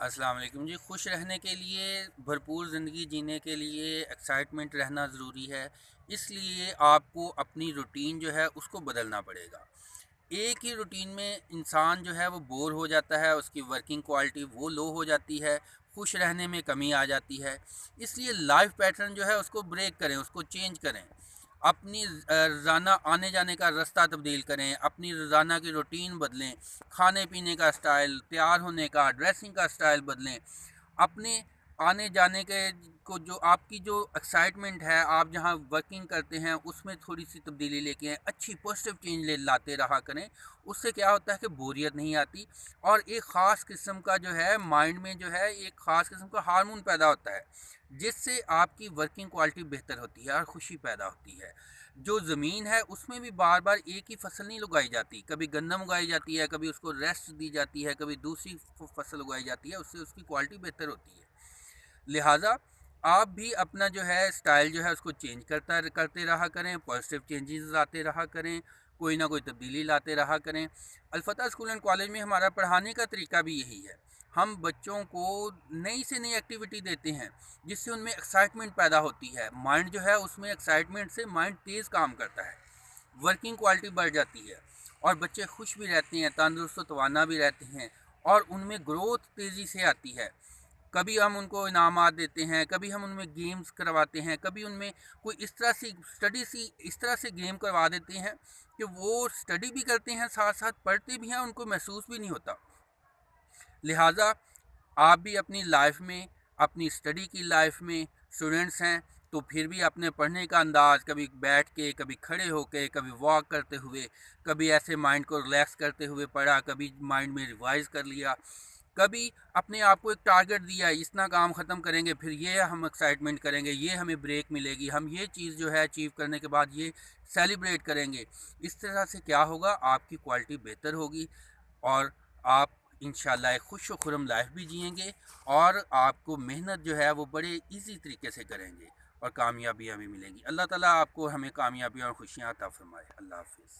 अस्सलाम वालेकुम जी। खुश रहने के लिए, भरपूर ज़िंदगी जीने के लिए एक्साइटमेंट रहना ज़रूरी है। इसलिए आपको अपनी रूटीन जो है उसको बदलना पड़ेगा। एक ही रूटीन में इंसान जो है वो बोर हो जाता है, उसकी वर्किंग क्वालिटी वो लो हो जाती है, खुश रहने में कमी आ जाती है। इसलिए लाइफ पैटर्न जो है उसको ब्रेक करें, उसको चेंज करें। अपनी रोज़ाना आने जाने का रास्ता तब्दील करें, अपनी रोज़ाना की रूटीन बदलें, खाने पीने का स्टाइल, तैयार होने का, ड्रेसिंग का स्टाइल बदलें। अपने आने जाने के को जो आपकी जो एक्साइटमेंट है, आप जहाँ वर्किंग करते हैं उसमें थोड़ी सी तब्दीली लेके आएँ, अच्छी पॉजिटिव चेंज ले लाते रहा करें। उससे क्या होता है कि बोरियत नहीं आती और एक ख़ास किस्म का जो है माइंड में जो है एक ख़ास किस्म का हार्मोन पैदा होता है, जिससे आपकी वर्किंग क्वालिटी बेहतर होती है और खुशी पैदा होती है। जो ज़मीन है उसमें भी बार बार एक ही फसल नहीं उगाई जाती, कभी गंदम उगाई जाती है, कभी उसको रेस्ट दी जाती है, कभी दूसरी फसल उगाई जाती है, उससे उसकी क्वालिटी बेहतर होती है। लिहाजा आप भी अपना जो है स्टाइल जो है उसको चेंज करते रहा करें, पॉजिटिव चेंजेस लाते रहा करें, कोई ना कोई तब्दीली लाते रहा करें। अलफता स्कूल एंड कॉलेज में हमारा पढ़ाने का तरीका भी यही है। हम बच्चों को नई से नई एक्टिविटी देते हैं जिससे उनमें एक्साइटमेंट पैदा होती है। माइंड जो है उसमें एक्साइटमेंट से माइंड तेज़ काम करता है, वर्किंग क्वालिटी बढ़ जाती है और बच्चे खुश भी रहते हैं, तंदुरुस्त व तवाना भी रहते हैं और उनमें ग्रोथ तेज़ी से आती है। कभी हम उनको इनामात देते हैं, कभी हम उनमें गेम्स करवाते हैं, कभी उनमें कोई इस तरह से गेम करवा देते हैं कि वो स्टडी भी करते हैं, साथ साथ पढ़ते भी हैं, उनको महसूस भी नहीं होता। लिहाजा आप भी अपनी लाइफ में, अपनी स्टडी की लाइफ में स्टूडेंट्स हैं तो फिर भी अपने पढ़ने का अंदाज़, कभी बैठ के, कभी खड़े होके, कभी वॉक करते हुए, कभी ऐसे माइंड को रिलैक्स करते हुए पढ़ा, कभी माइंड में रिवाइज कर लिया, कभी अपने आप को एक टारगेट दिया, इतना काम ख़त्म करेंगे फिर ये हम एक्साइटमेंट करेंगे, ये हमें ब्रेक मिलेगी, हम ये चीज़ जो है अचीव करने के बाद ये सेलिब्रेट करेंगे। इस तरह से क्या होगा, आपकी क्वालिटी बेहतर होगी और आप इंशाल्लाह एक खुश व खुरम लाइफ भी जिएंगे और आपको मेहनत जो है वो बड़े इजी तरीके से करेंगे और कामयाबियाँ भी मिलेंगी। अल्लाह ताला आपको हमें कामयाबी और खुशियाँ अता फरमाए। अल्लाह हाफिज़।